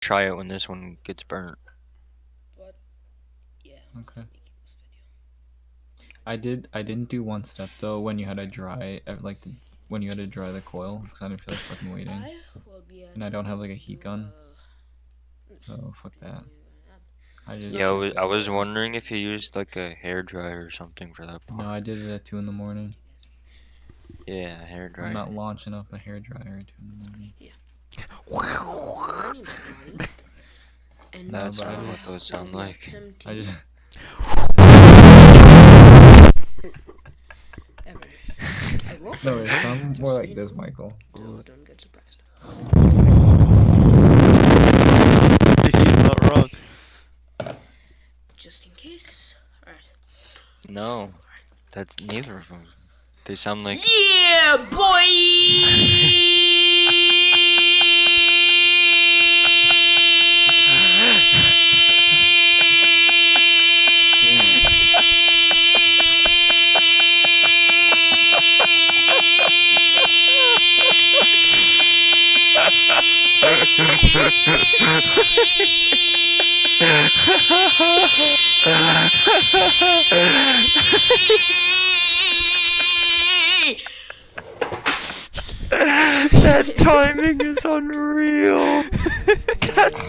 try it when this one gets burnt. But yeah. Okay. I didn't do one step though when you had to dry when you had to dry the coil because I didn't feel like fucking waiting. And I don't have like a heat gun. So fuck that. Yeah, I was wondering if you used like a hairdryer or something for that part. No, I did it at 2 in the morning. Yeah, hairdryer. I'm not launching up a hairdryer at 2 in the morning. Yeah. My name's Ronnie. And that's not what those sound like. I just No, it sounds more like this, Michael. Don't get surprised. He's not wrong. Just in case. Alright. No, that's neither of them. They sound like. Yeah, boy! That timing is unreal. That's